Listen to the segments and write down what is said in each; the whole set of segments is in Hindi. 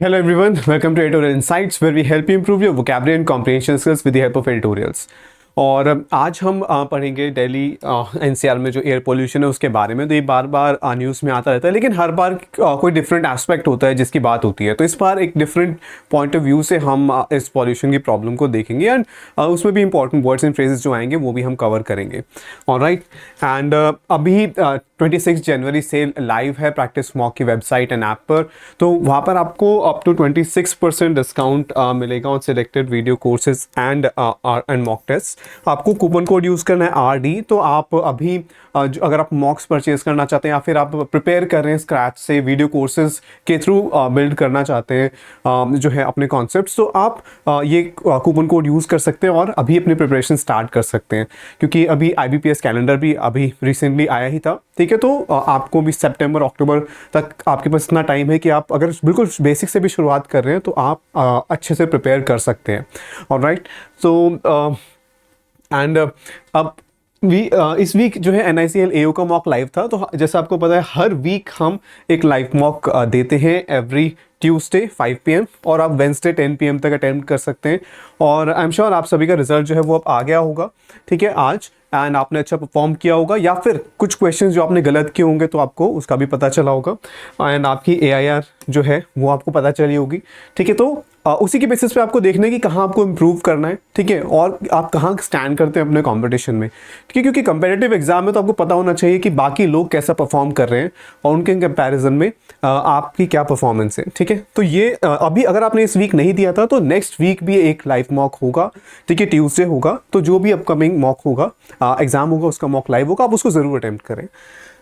Hello everyone, welcome to Editorial Insights where we help you improve your vocabulary and comprehension skills with the help of editorials. और आज हम पढ़ेंगे दिल्ली एनसीआर में जो एयर पोल्यूशन है उसके बारे में। तो ये बार बार न्यूज़ में आता रहता है, लेकिन हर बार कोई डिफरेंट एस्पेक्ट होता है जिसकी बात होती है। तो इस बार एक डिफरेंट पॉइंट ऑफ व्यू से हम इस पॉल्यूशन की प्रॉब्लम को देखेंगे एंड उसमें भी इंपॉर्टेंट वर्ड्स एंड फ्रेजेस जो आएंगे वो भी हम कवर करेंगे। ऑलराइट, एंड अभी 26 जनवरी से लाइव है प्रैक्टिस मॉक की वेबसाइट एंड ऐप पर। तो वहाँ पर आपको अप टू 26% डिस्काउंट मिलेगा on selected video courses and mock test. आपको कूपन कोड यूज़ करना है RD। तो आप अभी अगर आप मॉक्स परचेज करना चाहते हैं या फिर आप प्रिपेयर कर रहे हैं स्क्रैच से वीडियो कोर्सेज के थ्रू बिल्ड करना चाहते हैं जो है अपने कॉन्सेप्ट्स, तो आप ये कूपन कोड यूज़ कर सकते हैं और अभी अपनी प्रिपरेशन स्टार्ट कर सकते हैं। क्योंकि अभी IBPS कैलेंडर भी अभी रिसेंटली आया ही था, ठीक है। तो आपको भी सितंबर अक्टूबर तक आपके पास इतना टाइम है कि आप अगर बिल्कुल बेसिक से भी शुरुआत कर रहे हैं तो आप अच्छे से प्रिपेयर कर सकते हैं। ऑलराइट, तो एंड अब इस वीक जो है NICL AO का मॉक लाइव था। तो जैसा आपको पता है हर वीक हम एक लाइव मॉक देते हैं एवरी ट्यूसडे 5 PM, और आप वेंसडे 10 PM तक अटेम्प्ट कर सकते हैं। और आई एम श्योर आप सभी का रिजल्ट जो है वो अब आ गया होगा, ठीक है, आज। एंड आपने अच्छा परफॉर्म किया होगा या फिर कुछ क्वेश्चंस जो आपने गलत किए होंगे तो आपको उसका भी पता चला होगा एंड आपकी AIR जो है वो आपको पता चली होगी, ठीक है। तो उसी के बेसिस पे आपको देखना है कि कहाँ आपको इम्प्रूव करना है, ठीक है, और आप कहाँ स्टैंड करते हैं अपने कंपटीशन में, ठीक है। क्योंकि कंपेटिटिव एग्जाम में तो आपको पता होना चाहिए कि बाकी लोग कैसा परफॉर्म कर रहे हैं और उनके कंपैरिजन में आपकी क्या परफॉर्मेंस है, ठीक है। तो ये अभी अगर आपने इस वीक नहीं दिया था तो नेक्स्ट वीक भी एक लाइव मॉक होगा, ठीक है, ट्यूसडे होगा। तो जो भी अपकमिंग मॉक होगा, एग्जाम होगा, उसका मॉक लाइव होगा, आप उसको ज़रूर अटेम्प्ट करें।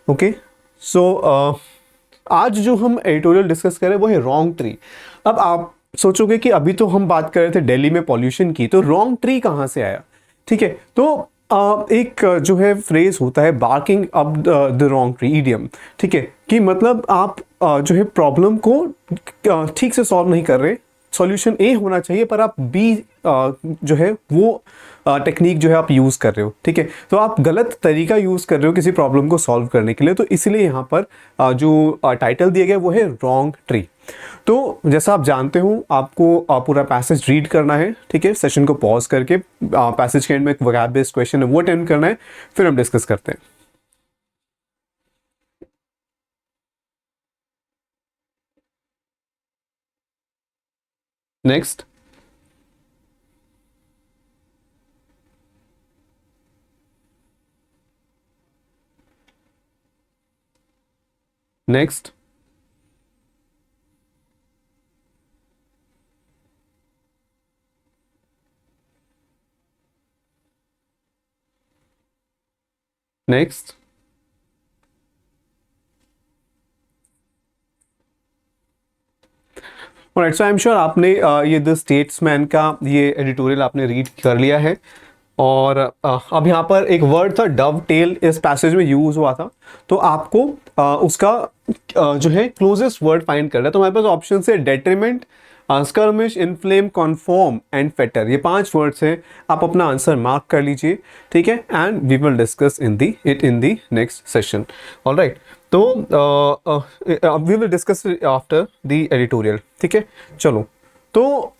ओके, सो आज जो हम एडिटोरियल डिस्कस करें वो है रॉन्ग ट्री। अब आप सोचोगे कि अभी तो हम बात कर रहे थे दिल्ली में पॉल्यूशन की, तो रॉन्ग ट्री कहाँ से आया, ठीक है। तो एक जो है फ्रेज होता है barking up the wrong tree, idiom, ठीक है, कि मतलब आप जो है प्रॉब्लम को ठीक से सॉल्व नहीं कर रहे। सॉल्यूशन A होना चाहिए पर आप B जो है वो टेक्निक जो है आप यूज़ कर रहे हो, ठीक है। तो आप गलत तरीका यूज़ कर रहे हो किसी प्रॉब्लम को सॉल्व करने के लिए। तो इसलिए यहाँ पर जो टाइटल दिया गया वो है रॉन्ग ट्री। तो जैसा आप जानते हो आपको पूरा पैसेज रीड करना है, ठीक है, सेशन को पॉज करके पैसेज के एंड में एक वोकैब बेस्ड क्वेश्चन है वो अटेम्प्ट करना है, फिर हम डिस्कस करते हैं। Next, next, next. Right, so I am sure आपने ये द स्टेट्समैन का ये एडिटोरियल आपने रीड कर लिया है। और अब यहाँ पर एक वर्ड था डव टेल, इस पैसेज में यूज हुआ था। तो आपको उसका जो है क्लोजेस्ट वर्ड फाइंड करना है। तो हमारे पास ऑप्शन है detriment, skirmish, inflame, conform and fetter. ये 5 वर्ड्स हैं। आप अपना आंसर मार्क कर लीजिए, ठीक है, and we will discuss in the next session. Alright, तो we will discuss after the editorial, ठीक है। चलो, तो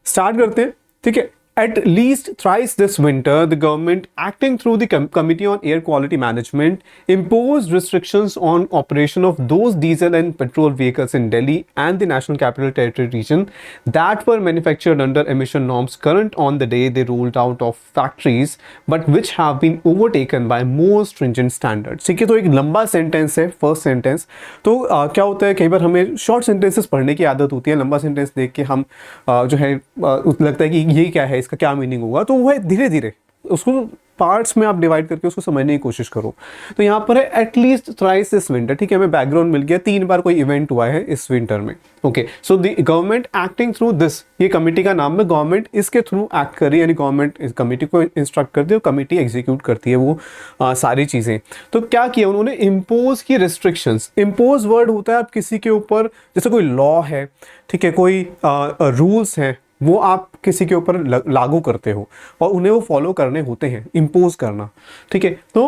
स्टार्ट करते हैं, ठीक है। At least thrice this winter, the government, acting through the Committee on Air Quality Management, imposed restrictions on operation of those diesel and petrol vehicles in Delhi and the National Capital Territory region that were manufactured under emission norms current on the day they rolled out of factories, but which have been overtaken by more stringent standards। ठीक है, तो एक लंबा सेंटेंस है फर्स्ट सेंटेंस। तो क्या होता है, कई बार हमें शॉर्ट सेंटेंसेस पढ़ने की आदत होती है, लंबा सेंटेंस देख के हम जो है लगता है कि ये क्या है, इसका क्या मीनिंग होगा। तो वो है धीरे धीरे उसको पार्ट्स में आप डिवाइड करके उसको समझने की कोशिश करो। तो यहाँ पर है एटलीस्ट थ्राइस दिस विंटर, ठीक है, हमें बैकग्राउंड मिल गया, 3 बार कोई इवेंट हुआ है इस विंटर में। Okay, so the government acting through this, ये कमेटी का नाम है, गवर्नमेंट इसके थ्रू एक्ट कर रही है, यानी गवर्नमेंट इस कमेटी को इंस्ट्रक्ट करती है और कमेटी एग्जीक्यूट करती है वो सारी चीज़ें। तो क्या किया उन्होंने, इम्पोज की रिस्ट्रिक्शंस। इम्पोज वर्ड होता है आप किसी के ऊपर, जैसे कोई लॉ है, ठीक है, कोई रूल्स हैं, वो आप किसी के ऊपर लागू करते हो और उन्हें वो फॉलो करने होते हैं, इम्पोज करना, ठीक है। तो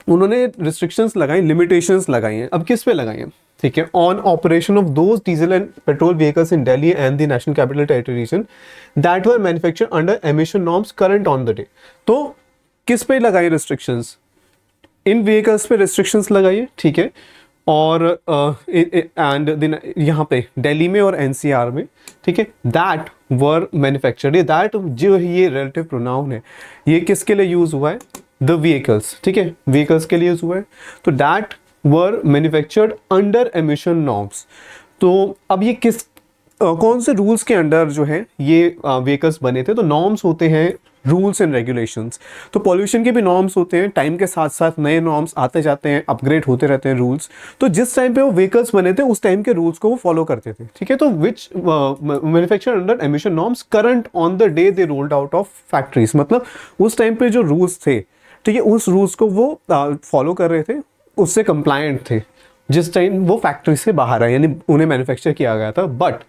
उन्होंने रिस्ट्रिक्शंस लगाई, लिमिटेशंस लगाई हैं। अब किस पे लगाई हैं, ठीक है, on operation of those diesel and petrol vehicles in Delhi and the national capital territory region that were manufactured under emission norms current on the day. तो किस पे लगाई रिस्ट्रिक्शंस? इन व्हीकल्स पे रिस्ट्रिक्शंस लगाइए, ठीक है, और एंड यहाँ पे दिल्ली में और एनसीआर में, ठीक है, दैट वर मैन्युफैक्चर्ड, ये दैट जो ये रिलेटिव प्रोनाउन है ये किसके लिए यूज हुआ है? द व्हीकल्स, ठीक है, व्हीकल्स के लिए यूज हुआ है। तो that were manufactured under emission norms. तो अब ये कौन से रूल्स के अंडर जो है ये व्हीकल्स बने थे? तो नॉर्म्स होते हैं रूल्स एंड रेगुलेशंस। तो पॉल्यूशन के भी नॉर्म्स होते हैं, टाइम के साथ साथ नए नॉर्म्स आते जाते हैं, अपग्रेड होते रहते हैं रूल्स। तो जिस टाइम पे वो व्हीकल्स बने थे उस टाइम के रूल्स को वो फॉलो करते थे, ठीक है। तो which manufacture under emission norms current on the day they rolled out of factories, मतलब उस टाइम पे जो रूल्स थे, ठीक है, उस रूल्स को वो फॉलो कर रहे थे, उससे कंप्लायंट थे जिस टाइम वो फैक्ट्री से बाहर आए, यानी उन्हें मैन्युफैक्चर किया गया था। But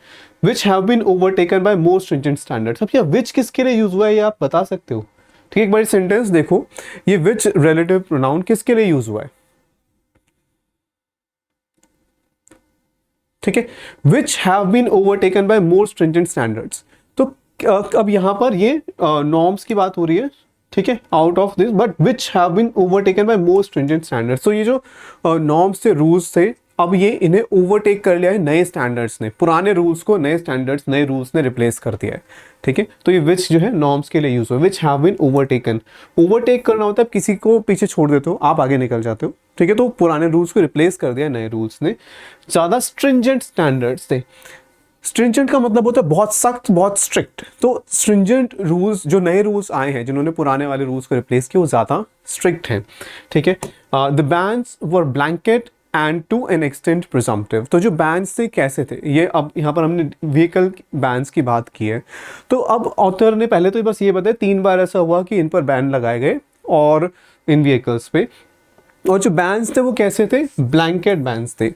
which have been overtaken by more stringent standards. अब यह विच किसके लिए यूज हुआ है ये आप बता सकते हो, ठीक है। एक बार सेंटेंस देखो, ये विच रिलेटिव प्रोनाउन किसके लिए यूज हुआ है, ठीक है, which have been overtaken by more stringent standards. तो अब यहां पर ये नॉर्म्स की बात हो रही है, ठीक है, out of this, but which have been overtaken by more stringent standards. तो ये जो नॉर्म्स थे, रूल्स थे, अब ये इन्हें ओवरटेक कर लिया है नए स्टैंडर्ड्स ने, पुराने रूल्स को नए स्टैंडर्ड्स, नए रूल्स ने रिप्लेस कर दिया है, ठीक है। तो ये विच जो है नॉर्म्स के लिए यूज हुआ है, which have been overtaken. Overtake करना होता है किसी को पीछे छोड़ देते हो, आप आगे निकल जाते हो, ठीक है। तो पुराने रूल्स को रिप्लेस कर दिया नए रूल्स ने, ज़्यादा स्ट्रिंजेंट स्टैंडर्ड्स थे। स्ट्रिंजेंट का मतलब होता है बहुत सख्त, बहुत स्ट्रिक्ट। तो स्ट्रिंजेंट रूल्स, जो नए रूल्स आए हैं जिन्होंने पुराने वाले रूल्स को रिप्लेस किया, वो ज़्यादा स्ट्रिक्ट हैं, ठीक है। The bans were blanket and to an extent presumptive. तो जो बैन्स थे कैसे थे, ये अब यहाँ पर हमने व्हीकल बैन्स की बात की है। तो अब ऑथर ने पहले तो बस ये बताया 3 बार ऐसा हुआ कि इन पर बैन लगाए गए और इन व्हीकल्स पे, और जो बैन्स थे वो कैसे थे? ब्लैंकेट बैन्स थे।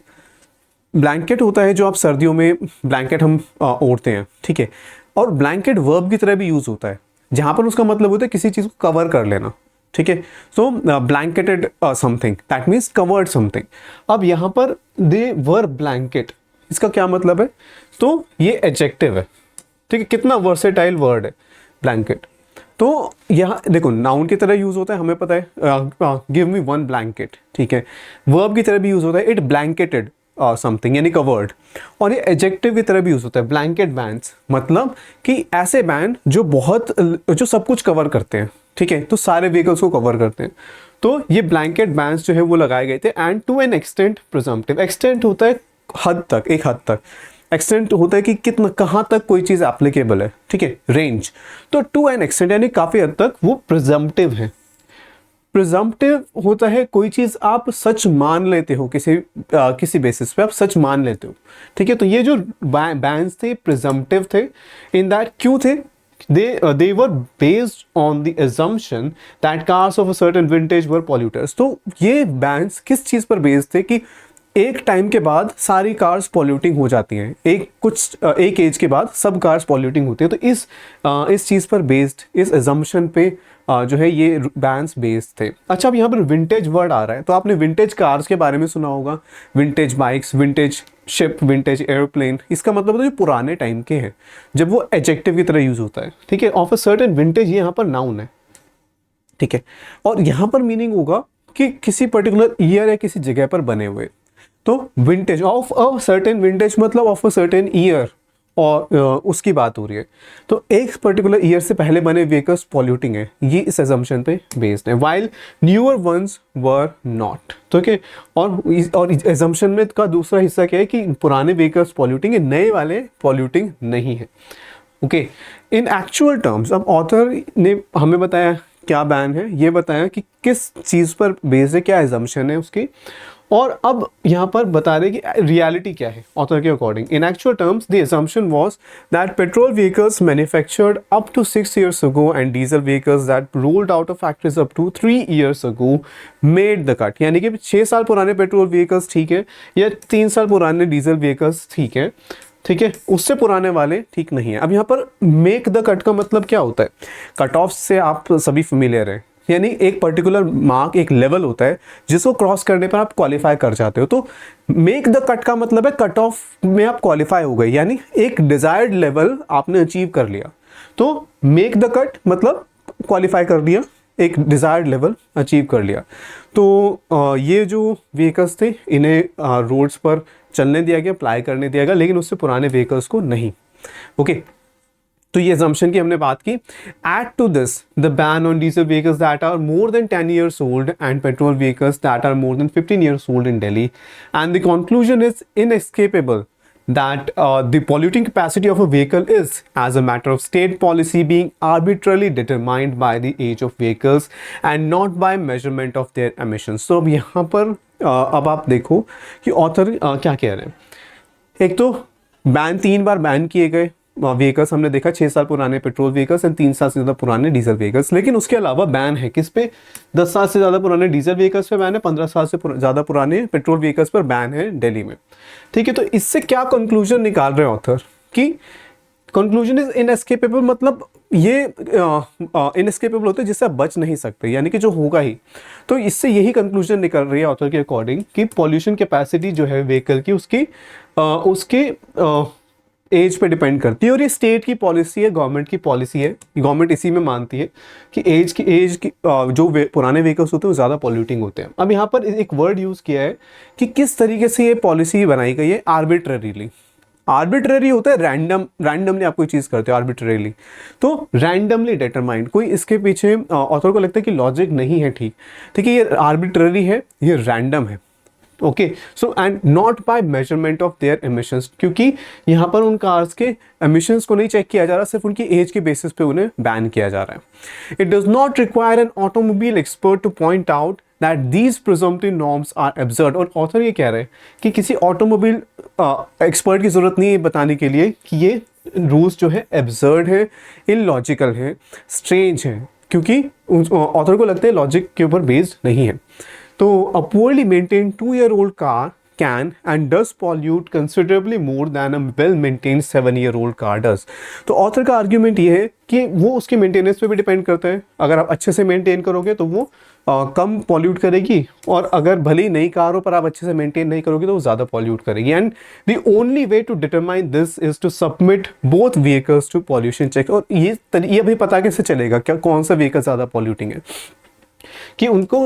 ब्लैंकेट होता है जो आप सर्दियों में ब्लैंकेट हम ओढ़ते हैं, ठीक है, और ब्लैंकेट वर्ब की तरह भी यूज होता है, जहां पर उसका मतलब होता है किसी चीज को कवर कर लेना, ठीक है। So blanketed something, that means covered something. अब यहाँ पर दे वर ब्लैंकेट, इसका क्या मतलब है? तो ये एडजेक्टिव है, ठीक है, कितना वर्सेटाइल वर्ड है ब्लैंकेट। तो यहाँ देखो नाउन की तरह यूज होता है, हमें पता है, गिव मी 1 ब्लैंकेट, ठीक है। वर्ब की तरह भी यूज होता है, इट ब्लैंकेटेड समथिंग, यानी कवर्ड। और ये एडजेक्टिव की तरह भी यूज होता है, ब्लैंकेट बैंड्स, मतलब कि ऐसे बैंड जो सब कुछ कवर करते हैं, ठीक है, तो सारे व्हीकल्स को कवर करते हैं। तो ये ब्लैंकेट बैंड्स जो है वो लगाए गए थे। And to an extent presumptive, extent होता है हद तक, एक हद तक, एक्सटेंट होता है कि कितना, कहाँ तक कोई चीज़ एप्लीकेबल है, ठीक है, रेंज। तो टू एन एक्सटेंट यानी काफ़ी हद तक वो प्रिजम्पटिव है। प्रिजम्पटिव होता है कोई चीज़ आप सच मान लेते हो, किसी बेसिस पे आप सच मान लेते हो, ठीक है। तो ये जो बैंस थे प्रिजम्पटिव थे, इन दैट क्यों थे? they were based on the assumption that cars of a certain vintage were polluters। तो ये बैंस किस चीज़ पर बेस्ड थे कि एक टाइम के बाद सारी कार्स पॉल्यूटिंग हो जाती हैं, एक एज के बाद सब कार्स पॉल्यूटिंग होती है। तो इस चीज़ पर बेस्ड, इस एजम्पशन पे जो है ये बैंस बेस्ड थे। अच्छा, अब यहाँ पर विंटेज वर्ड आ रहा है, तो आपने विंटेज कार्स के बारे में सुना होगा, vintage bikes, vintage ship, vintage airplane. इसका मतलब होता है जो पुराने टाइम के हैं, जब वो एडजेक्टिव की तरह यूज होता है, ठीक है। ऑफ अ सर्टेन विंटेज, ये यहाँ पर नाउन है, ठीक है। और यहाँ पर मीनिंग होगा कि किसी पर्टिकुलर ईयर या किसी जगह पर बने हुए। तो vintage of a certain vintage मतलब ऑफ अ सर्टेन ईयर, और उसकी बात हो रही है। तो एक पर्टिकुलर ईयर से पहले बने व्हीकल्स पॉल्यूटिंग है, ये इस एजम्पशन पे बेस्ड है, while newer ones were not. तो ओके, और एजम्पशन में का दूसरा हिस्सा क्या है कि पुराने व्हीकल्स पॉल्यूटिंग है, नए वाले पॉल्यूटिंग नहीं है। ओके, इन एक्चुअल टर्म्स अब ऑथर ने हमें बताया क्या बैन है, ये बताया कि किस चीज़ पर बेस्ड है, क्या एजम्पशन है उसकी, और अब यहाँ पर बता रहे कि रियलिटी क्या है ऑथर के according. In actual terms the assumption was that petrol vehicles manufactured up to 6 years ago and diesel vehicles that rolled out of factories up to 3 years ago made the cut. यानी कि 6 साल पुराने पेट्रोल व्हीकल्स ठीक है, या 3 साल पुराने डीजल व्हीकल्स ठीक है, ठीक है, उससे पुराने वाले ठीक नहीं है। अब यहाँ पर मेक द कट का मतलब क्या होता है? कट ऑफ से आप सभी फेमिलियर हैं, यानी एक पर्टिकुलर मार्क, एक लेवल होता है जिसको क्रॉस करने पर आप क्वालिफाई कर जाते हो। तो मेक द कट का मतलब है कट ऑफ में आप क्वालिफाई हो गए, यानी एक डिजायर्ड लेवल आपने अचीव कर लिया। तो मेक द कट मतलब क्वालिफाई कर लिया, एक डिजायर्ड लेवल अचीव कर लिया। तो ये जो व्हीकल्स थे इन्हें रोड्स पर चलने दिया गया, अप्लाई करने दिया गया, लेकिन उससे पुराने व्हीकल्स को नहीं। ओके, तो ये assumption की हमने बात की। Add to this the ban on diesel vehicles that are more than 10 years old and petrol vehicles that are more than 15 years old in Delhi, and the conclusion is inescapable that the polluting capacity of a vehicle is, as a matter of state policy, being arbitrarily determined by the age of vehicles and not by measurement of their emissions। तो अब यहाँ पर अब आप देखो कि ऑथर क्या कह रहे हैं। एक तो बैन 3 बार बैन किए गए व्हीकल्स हमने देखा, 6 साल पुराने पेट्रोल व्हीकल्स एंड 3 साल से ज़्यादा पुराने डीजल व्हीकल्स। लेकिन उसके अलावा बैन है किस पे? 10 साल से ज़्यादा पुराने डीजल व्हीकल्स पे बैन है, 15 साल से ज़्यादा पुराने पेट्रोल व्हीकल्स पर बैन है दिल्ली में। ठीक है, तो इससे क्या कंक्लूजन निकाल रहे हैं ऑथर कि कंक्लूजन इज इनएस्केपेबल, मतलब ये इनएस्केपेबल होते हैं जिससे आप बच नहीं सकते, यानी कि जो होगा ही। तो इससे यही कंक्लूजन निकल रही है ऑथर के अकॉर्डिंग कि पॉल्यूशन कैपेसिटी जो है व्हीकल की उसके एज पे डिपेंड करती है। और ये स्टेट की पॉलिसी है, गवर्नमेंट की पॉलिसी है, गवर्नमेंट इसी में मानती है कि एज की जो पुराने व्हीकल्स होते हैं वो ज़्यादा पॉल्यूटिंग होते हैं। अब यहाँ पर एक वर्ड यूज़ किया है कि किस तरीके से ये पॉलिसी बनाई गई है, आर्बिट्ररीली। आर्बिट्ररी होता है रैंडमली आप कोई चीज़ करते हो आर्बिट्ररीली, तो रैंडमली डिटरमाइंड, कोई इसके पीछे ऑथर को लगता है कि लॉजिक नहीं है। ठीक है, ये आर्बिट्ररी है, ये रैंडम है। Okay, so and not by measurement of their emissions, क्योंकि यहाँ पर उन कार्स के एमिशंस को नहीं चेक किया जा रहा, सिर्फ उनकी एज के बेसिस पे उन्हें बैन किया जा रहा है। It does not require an automobile expert to point out that these presumptive norms are absurd. और ऑथर ये कह रहे हैं कि किसी ऑटोमोबाइल एक्सपर्ट की जरूरत नहीं है बताने के लिए कि ये रूल्स जो है एब्सर्ड है, इलॉजिकल है, स्ट्रेंज है, क्योंकि ऑथर को लगता है लॉजिक के ऊपर बेस्ड नहीं है। तो a poorly maintained 2-year-old car can and does pollute considerably more than a well-maintained 7-year-old car does। तो ऑथर का आर्ग्यूमेंट ये है कि वो उसके मेंटेनेंस पे भी डिपेंड करता है। अगर आप अच्छे से मेंटेन करोगे तो वो कम पॉल्यूट करेगी, और अगर भले ही नई कार हो पर आप अच्छे से मेंटेन नहीं करोगे तो वो ज़्यादा पॉल्यूट करेगी। And the only way to determine this is to submit both vehicles to pollution check. और ये भी पता कैसे चलेगा क्या कौन सा व्हीकल ज़्यादा पॉल्यूटिंग है, कि उनको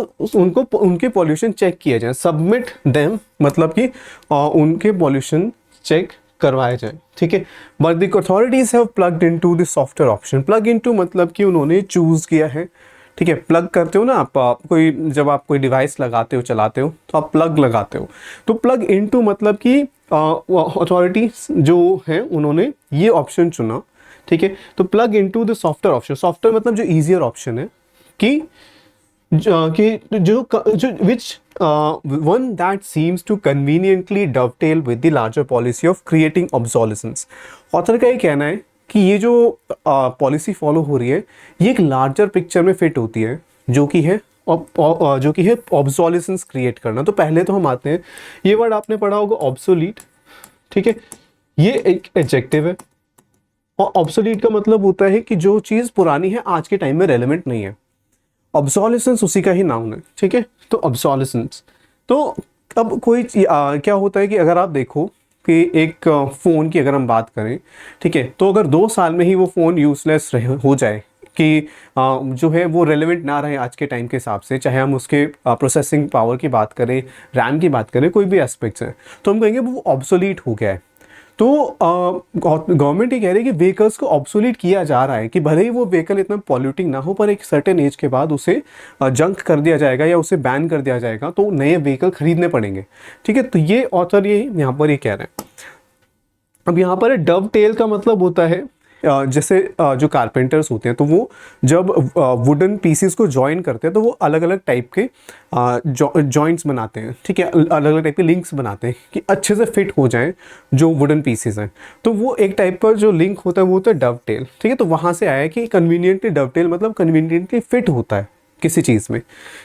उनके पॉल्यूशन चेक किया जाए। सबमिट देम मतलब कि उनके पॉल्यूशन चेक करवाया जाए। ठीक है, but the authorities have plugged into the software option. Plug into मतलब कि उन्होंने चूज किया है। ठीक है, प्लग करते हो ना आप जब आप कोई डिवाइस लगाते हो, चलाते हो, तो आप प्लग लगाते हो। तो प्लग इनटू मतलब कि अथॉरिटीज जो हैं उन्होंने ये ऑप्शन चुना। ठीक है, तो plug into the software option, software मतलब जो ईजियर ऑप्शन है कि which one that seems to conveniently dovetail with the larger policy of creating obsolescence। Author का ये कहना है कि ये जो पॉलिसी फॉलो हो रही है ये एक लार्जर पिक्चर में फिट होती है, जो कि है ऑब्सोलेसेंस क्रिएट करना। तो पहले तो हम आते हैं, ये वर्ड आपने पढ़ा होगा ऑब्सोलीट। ठीक है, ये एक एडजेक्टिव है, और ऑब्सोलीट का मतलब होता है कि जो चीज़ पुरानी है आज के टाइम में रेलेवेंट नहीं है। ऑब्सोलेसेंस उसी का ही नाउन है। ठीक है, तो ऑब्सोलेसेंस। तो अब कोई क्या होता है कि अगर आप देखो कि एक फ़ोन की अगर हम बात करें, ठीक है, तो अगर 2 साल में ही वो फ़ोन यूजलेस हो जाए, कि जो है वो रेलेवेंट ना रहे आज के टाइम के हिसाब से, चाहे हम उसके प्रोसेसिंग पावर की बात करें, रैम की बात करें, कोई भी एस्पेक्ट्स हैं, तो हम कहेंगे वो ऑब्सोलीट हो गया है। तो गवर्नमेंट ये कह रही है कि व्हीकल्स को ऑब्सोलीट किया जा रहा है, कि भले ही वो व्हीकल इतना पॉल्यूटिंग ना हो पर एक सर्टेन एज के बाद उसे जंक कर दिया जाएगा या उसे बैन कर दिया जाएगा, तो नए व्हीकल खरीदने पड़ेंगे। ठीक है, तो ये ऑथर ये यहाँ पर ये कह रहे हैं। अब यहाँ पर डव टेल का मतलब होता है जैसे जो कारपेंटर्स होते हैं तो वो जब वुडन पीसीस को जॉइन करते हैं तो वो अलग अलग टाइप के जॉइंट्स बनाते हैं। ठीक है, अलग अलग टाइप के लिंक्स बनाते हैं कि अच्छे से फिट हो जाएं जो वुडन पीसेस हैं। तो वो एक टाइप पर जो लिंक होता है वो होता है डवटेल। ठीक है, तो वहाँ से आया है कि कन्वीनियंटली डवटेल मतलब कन्वीनियंटली फिट होता है किसी चीज़ में,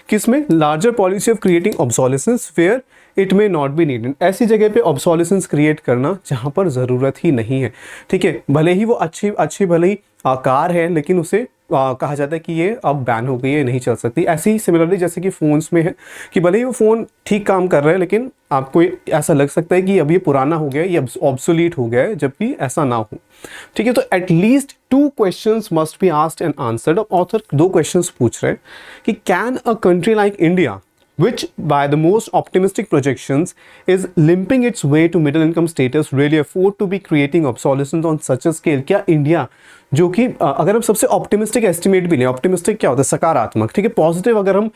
किसमें, larger policy of creating obsolescence where it may not be needed. ऐसी जगह पे ऑब्सोलेसेंस क्रिएट करना जहाँ पर ज़रूरत ही नहीं है। ठीक है, भले ही वो अच्छी भले ही कार है लेकिन उसे कहा जाता है कि ये अब बैन हो गई है, नहीं चल सकती। ऐसे ही सिमिलरली जैसे कि फ़ोन्स में है कि भले ही वो फ़ोन ठीक काम कर रहा है लेकिन आपको ऐसा लग सकता है कि अब ये पुराना हो गया है, ये ऑब्सोलीट हो गया है, जबकि ऐसा ना हो। ठीक है, तो at least 2 questions must be asked and answered. अब ऑथर 2 क्वेश्चंस पूछ रहे हैं कि can a country like India which by the most optimistic projections is limping its way to middle income status really afford to be creating obsolescence on such a scale? क्या इंडिया जो कि अगर हम सबसे ऑप्टिमिस्टिक एस्टिमेट भी लें, ऑप्टिमिस्टिक क्या होता है, सकारात्मक, ठीक है, पॉजिटिव अगर हम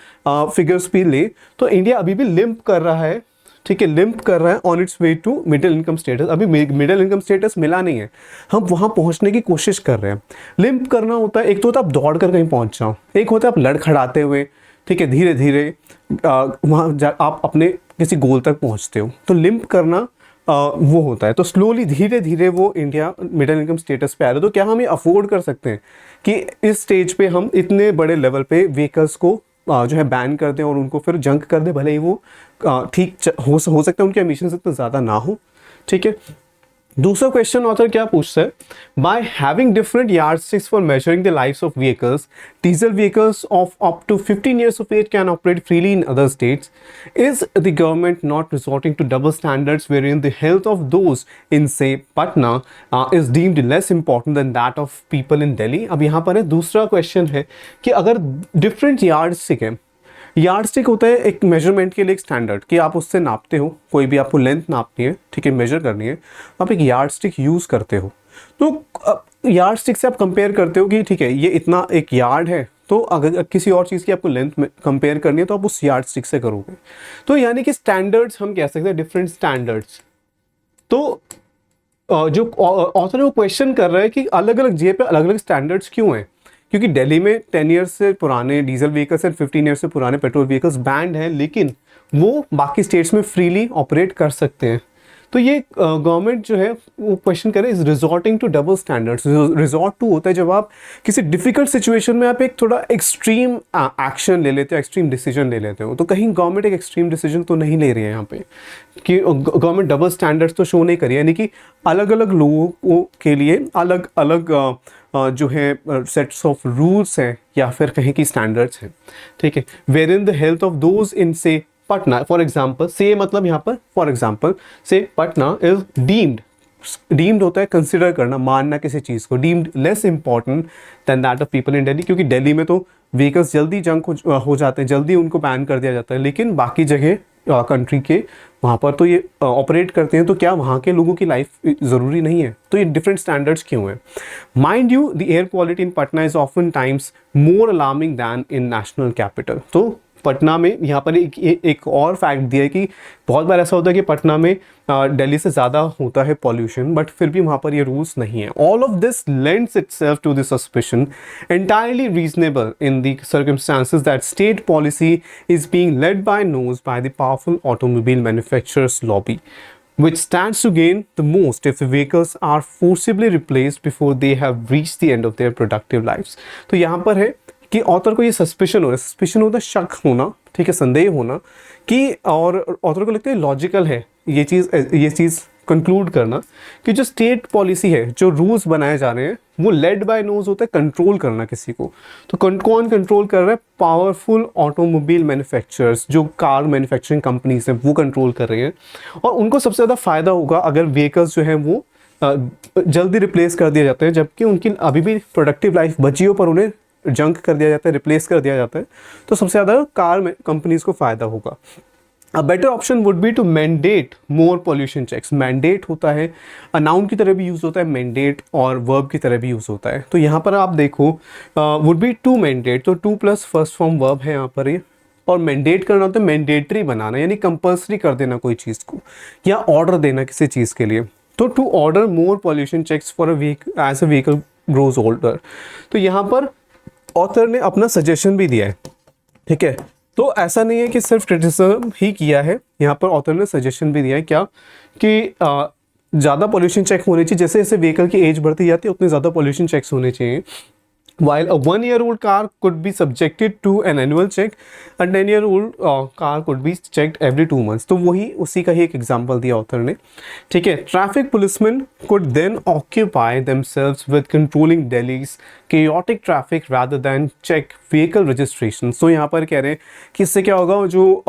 फिगर्स भी लें तो इंडिया अभी भी लिम्प कर रहा है, ठीक है, लिम्प कर रहा है on its way to middle income status. अभी मिडिल इनकम स्टेटस मिला नहीं है, हम वहाँ पहुँचने की कोशिश कर रहे हैं। लिम्प करना होता है, एक तो होता है आप दौड़ कर कहीं पहुँच जाओ, एक होता है आप लड़खड़ाते हुए, ठीक है, धीरे धीरे वहाँ आप अपने किसी गोल तक पहुँचते हो। तो लिम्प करना वो होता है। तो स्लोली धीरे धीरे वो इंडिया मिडिल इनकम स्टेटस पे आ रहा है। तो क्या हम ये अफोर्ड कर सकते हैं कि इस स्टेज पे हम इतने बड़े लेवल पे व्हीकल्स को जो है बैन कर दें और उनको फिर जंक कर दें, भले ही वो ठीक हो सकता है उनके एमिशंस इतना ज़्यादा ना हो, ठीक है। दूसरा क्वेश्चन ऑथर क्या पूछता है, by having different yardsticks for measuring the lifes of vehicles, diesel vehicles of up to 15 years of age can operate freely in other states, is the government not resorting to double standards wherein the health of those in से Patna is deemed less important than that of people in Delhi. अब यहाँ पर है दूसरा क्वेश्चन है कि अगर डिफरेंट यार्डस्टिक है, यार्डस्टिक होता है एक मेजरमेंट के लिए एक स्टैंडर्ड कि आप उससे नापते हो, कोई भी आपको लेंथ नापनी है, ठीक है, मेजर करनी है, आप एक यार्डस्टिक यूज़ करते हो। तो यार्डस्टिक से आप कंपेयर करते हो कि ठीक है ये इतना एक यार्ड है, तो अगर किसी और चीज़ की आपको लेंथ में कंपेयर करनी है तो आप उस यार्डस्टिक से करोगे। तो यानी कि स्टैंडर्ड्स हम कह सकते हैं, डिफरेंट स्टैंडर्ड्स। तो जो ऑथर है वो क्वेश्चन कर रहा है कि अलग अलग जगह पे अलग अलग स्टैंडर्ड्स क्यों हैं, क्योंकि दिल्ली में 10 ईयर्स से पुराने डीजल व्हीकल्स एंड 15 ईयर्स से पुराने पेट्रोल व्हीकल्स बैंड हैं, लेकिन वो बाकी स्टेट्स में फ्रीली ऑपरेट कर सकते हैं। तो ये गवर्नमेंट जो है वो क्वेश्चन करे is resorting to double standards. Resort to होता है जब आप किसी डिफिकल्ट सिचुएशन में आप एक थोड़ा एक्सट्रीम एक्शन ले लेते हो, एक्सट्रीम डिसीजन ले लेते हो। तो कहीं गवर्नमेंट एक एक्सट्रीम डिसीजन तो नहीं ले रही है यहाँ पे कि गवर्नमेंट डबल स्टैंडर्ड्स तो शो नहीं करी है, यानी कि अलग अलग लोगों के लिए अलग अलग जो है सेट्स ऑफ रूल्स हैं या फिर कहीं की स्टैंडर्ड्स हैं, ठीक है। Where in the health of those in से पटना, फॉर एग्जाम्पल, से मतलब यहाँ पर फॉर एग्जाम्पल से पटना इज डीम्ड होता है कंसिडर करना, मानना किसी चीज़ को, deemed less important than that of people in Delhi, क्योंकि दिल्ली में तो व्हीकल्स जल्दी जंक हो जाते हैं, जल्दी उनको बैन कर दिया जाता है, लेकिन बाकी जगह कंट्री के वहाँ पर तो ये ऑपरेट करते हैं। तो क्या वहाँ के लोगों की लाइफ ज़रूरी नहीं है? तो ये डिफरेंट स्टैंडर्ड्स क्यों हैं? Mind you the air quality in Patna is often times more alarming than in national capital. तो पटना में यहाँ पर एक और फैक्ट दिया है कि बहुत बार ऐसा होता है कि पटना में दिल्ली से ज़्यादा होता है पॉल्यूशन, बट फिर भी वहाँ पर ये रूल्स नहीं है। All of this lends itself to the suspicion entirely reasonable in the circumstances that state policy is being led by nose by the powerful automobile manufacturers lobby, which stands to gain the most if the vehicles are forcibly replaced before they have reached the end of their productive lives। तो यहाँ पर है कि ऑथर को ये सस्पिशन होता है शक होना, ठीक है, संदेह होना कि, और ऑथर को लगता है लॉजिकल है ये चीज़ कंक्लूड करना कि जो स्टेट पॉलिसी है, जो रूल्स बनाए जा रहे हैं, वो लेड बाय नोज होता है कंट्रोल करना किसी को। तो कौन कंट्रोल कर रहा है? पावरफुल ऑटोमोबाइल मैन्युफैक्चरर्स, जो कार मैन्युफैक्चरिंग कंपनीज हैं, वो कंट्रोल कर रहे हैं। और उनको सबसे ज़्यादा फ़ायदा होगा अगर व्हीकल्स जो हैं वो जल्दी रिप्लेस कर दिए जाते हैं, जबकि उनकी अभी भी प्रोडक्टिव लाइफ बची हो पर उन्हें जंक कर दिया जाता है, रिप्लेस कर दिया जाता है। तो सबसे ज़्यादा कार में कंपनीज को फ़ायदा होगा। A better option would be to mandate more pollution checks. Mandate होता है नाउन की तरह भी यूज़ होता है, मैंडेट और वर्ब की तरह भी यूज़ होता है। तो यहाँ पर आप देखो वुड बी टू मैंडेट, तो two plus first form verb है यहाँ पर ये, और मैंडेट करना होता है मैंडेटरी बनाना, यानी कंपल्सरी कर देना कोई चीज़ को या ऑर्डर देना किसी चीज़ के लिए। तो to order more pollution checks for as a vehicle grows older. तो यहाँ पर ऑथर ने अपना सजेशन भी दिया है, ठीक है। तो ऐसा नहीं है कि सिर्फ क्रिटिसिज्म ही किया है, यहाँ पर ऑथर ने सजेशन भी दिया है क्या कि ज़्यादा पॉल्यूशन चेक होने चाहिए, जैसे जैसे व्हीकल की एज बढ़ती जाती है उतने ज़्यादा पॉल्यूशन चेक्स होने चाहिए। While a 1-year-old car could be subjected to an annual check, a 10-year-old car could be checked every 2 months. तो वही उसी का ही एक एग्जांपल दिया ऑथर ने, ठीक है. Traffic policeman could then occupy themselves with controlling Delhi's chaotic traffic rather than check vehicle registration. तो यहाँ पर कह रहे हैं कि इससे क्या होगा, जो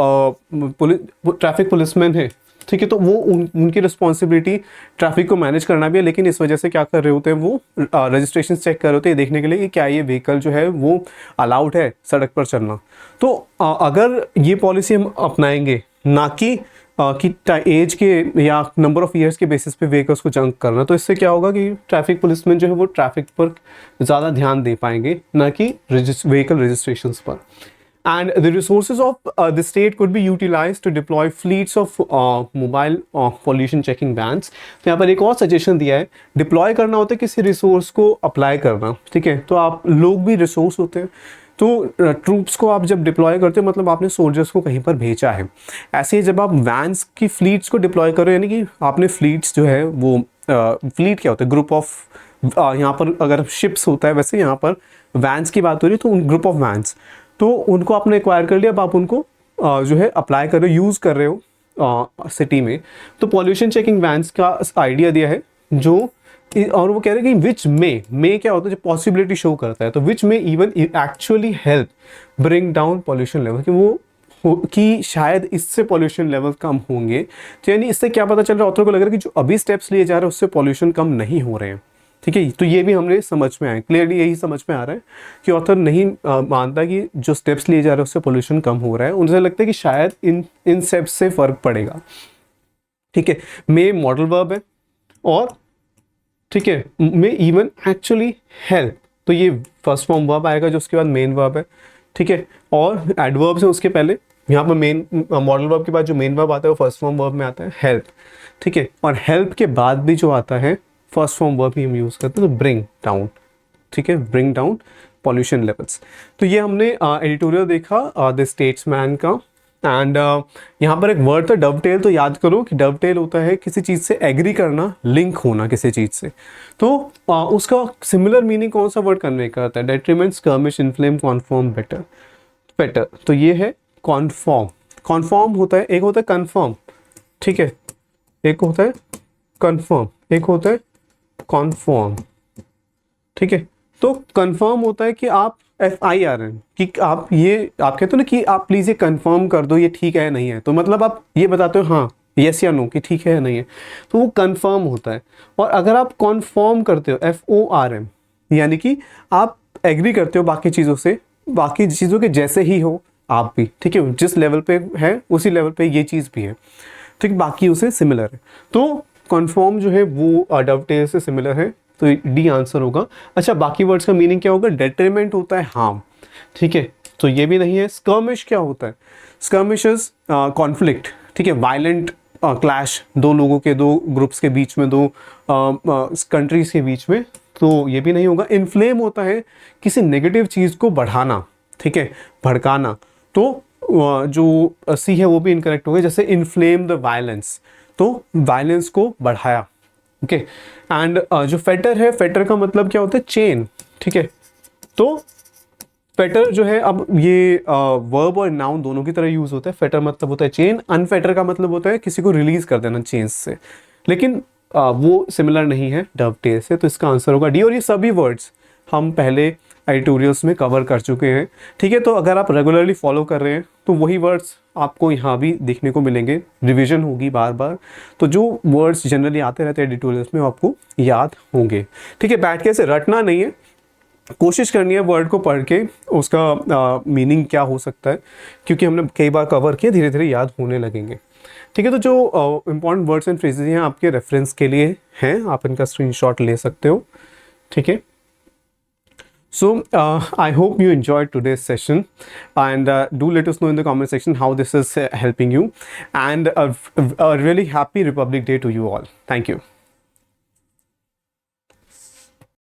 ट्रैफिक पुलिसमैन है, ठीक है, तो वो उनकी रिस्पॉन्सिबिलिटी ट्रैफिक को मैनेज करना भी है, लेकिन इस वजह से क्या कर रहे होते हैं, वो रजिस्ट्रेशन चेक कर रहे होते हैं देखने के लिए कि क्या ये व्हीकल जो है वो अलाउड है सड़क पर चलना. तो अगर ये पॉलिसी हम अपनाएंगे, ना कि एज के या नंबर ऑफ ईयर्स के बेसिस पे व्हीकल्स को जंक करना, तो इससे क्या होगा कि ट्रैफिक पुलिसमैन जो है वो ट्रैफिक पर ज़्यादा ध्यान दे पाएंगे, ना कि व्हीकल रजिस्ट्रेशन पर. And the resources of the state could be utilized to deploy fleets of mobile pollution checking vans. तो यहाँ पर एक और सजेशन दिया है, डिप्लॉय करना होता है किसी रिसोर्स को अप्लाई करना, ठीक है. तो आप लोग भी रिसोर्स होते हैं, तो ट्रूप्स को आप जब डिप्लॉय करते हो मतलब आपने सोल्जर्स को कहीं पर भेजा है. ऐसे ही जब आप वैन्स की फ्लीट्स को डिप्लॉय करो, यानी कि आपने फ्लीट्स जो है वो फ्लीट क्या होता है, ग्रुप ऑफ, यहाँ पर अगर शिप्स होता है वैसे यहाँ पर वैन्स की बात हो रही है, तो उन ग्रुप ऑफ वैन्स, तो उनको आपने एक्वायर कर लिया, अब आप उनको जो है अप्लाई कर रहे हो, यूज़ कर रहे हो सिटी में. तो पॉल्यूशन चेकिंग वैन्स का आइडिया दिया है जो, और वो कह रहे हैं कि विच मे क्या होता है, जो पॉसिबिलिटी शो करता है, तो which may even actually help bring down pollution level, कि वो कि शायद इससे पॉल्यूशन लेवल कम होंगे. तो यानी इससे क्या पता चल रहा है, ऑथर को लग रहा है कि जो अभी स्टेप्स लिए जा रहे हैं उससे पॉल्यूशन कम नहीं हो रहे हैं, ठीक है. तो ये भी हमने समझ में आया, क्लियरली यही समझ में आ रहा है कि ऑथर नहीं मानता कि जो स्टेप्स लिए जा रहे हैं उससे पोल्यूशन कम हो रहा है, उनसे लगता है कि शायद इन स्टेप्स से फ़र्क पड़ेगा, ठीक है. मे मॉडल वर्ब है, और ठीक है मे इवन एक्चुअली हेल्प, तो ये फर्स्ट फॉर्म वर्ब आएगा जो उसके बाद मेन वर्ब है, ठीक है. और एडवर्ब्स है उसके पहले, यहाँ पर मेन मॉडल वर्ब के बाद जो मेन वर्ब आता है वो फर्स्ट फॉर्म वर्ब में आता है, हेल्प, ठीक है. और हेल्प के बाद भी जो आता है फर्स्ट फॉर्म वर्ब ही हम यूज़ करते हैं, तो ब्रिंग डाउन, ठीक है, ब्रिंग डाउन पॉल्यूशन लेवल्स. तो ये हमने एडिटोरियल देखा द स्टेट्समैन का. एंड यहाँ पर एक वर्ड था डवटेल, तो याद करो कि डवटेल होता है किसी चीज़ से एग्री करना, लिंक होना किसी चीज़ से. तो उसका सिमिलर मीनिंग कौन सा वर्ड कन्वे करता है, detriment, skirmish, inflame, confirm, better. तो ये है कॉन्फॉर्म. कॉन्फॉर्म होता है, एक होता है कन्फर्म, ठीक है, एक होता है कन्फर्म, एक होता है कॉन्फॉर्म, ठीक है. तो कन्फर्म होता है कि आप FIRM, कि आप कहते हो ना कि आप प्लीज़ ये कन्फर्म कर दो ये ठीक है नहीं है, तो मतलब आप ये बताते हो हाँ यस या नो कि ठीक है या नहीं है, तो वो कन्फर्म होता है. और अगर आप कॉन्फर्म करते हो FORM, यानी कि आप एग्री करते हो बाकी चीज़ों से, बाकी चीज़ों के जैसे ही हो आप भी, ठीक है, जिस लेवल पे है उसी लेवल पे ये चीज़ भी है, ठीक, बाकी उसे सिमिलर है. तो कन्फर्म जो है वो डवटेल से सिमिलर है, तो डी आंसर होगा. अच्छा, बाकी वर्ड्स का मीनिंग क्या होगा, डेट्रीमेंट होता है हार्म, ठीक है, तो ये भी नहीं है. स्कर्मिश क्या होता है, स्कर्मिश इज कॉन्फ्लिक्ट, ठीक है, वायलेंट क्लैश, दो लोगों के, दो ग्रुप्स के बीच में, दो कंट्रीज के बीच में, तो ये भी नहीं होगा. इन्फ्लेम होता है किसी नेगेटिव चीज़ को बढ़ाना, ठीक है, भड़काना, तो जो सी है वो भी इनकरेक्ट होगा, जैसे इन्फ्लेम द वायलेंस, तो वायलेंस को बढ़ाया, ओके. एंड जो फेटर है, फेटर का मतलब क्या होता है, चेन, ठीक है. तो फेटर जो है, अब ये वर्ब और नाउन दोनों की तरह यूज होता है. फेटर मतलब होता है चेन, अनफेटर का मतलब होता है किसी को रिलीज कर देना चेन से, लेकिन वो सिमिलर नहीं है डवटेल से, तो इसका आंसर होगा डी. और ये सभी वर्ड्स हम पहले एडिटोरियल्स में कवर कर चुके हैं, ठीक है. तो अगर आप रेगुलरली फॉलो कर रहे हैं तो वही वर्ड्स आपको यहाँ भी देखने को मिलेंगे, रिवीजन होगी बार बार, तो जो वर्ड्स जनरली आते रहते हैं एडिटोरियल्स में आपको याद होंगे, ठीक है. बैठ के ऐसे रटना नहीं है, कोशिश करनी है वर्ड को पढ़ के उसका मीनिंग क्या हो सकता है, क्योंकि हमने कई बार कवर किया, धीरे धीरे याद होने लगेंगे, ठीक है. तो जो इंपॉर्टेंट वर्ड्स एंड फ्रेजेस हैं आपके रेफरेंस के लिए हैं, आप इनका स्क्रीनशॉट ले सकते हो, ठीक है. So I hope you enjoyed today's session, and do let us know in the comment section how this is helping you, and a really happy Republic Day to you all. Thank you.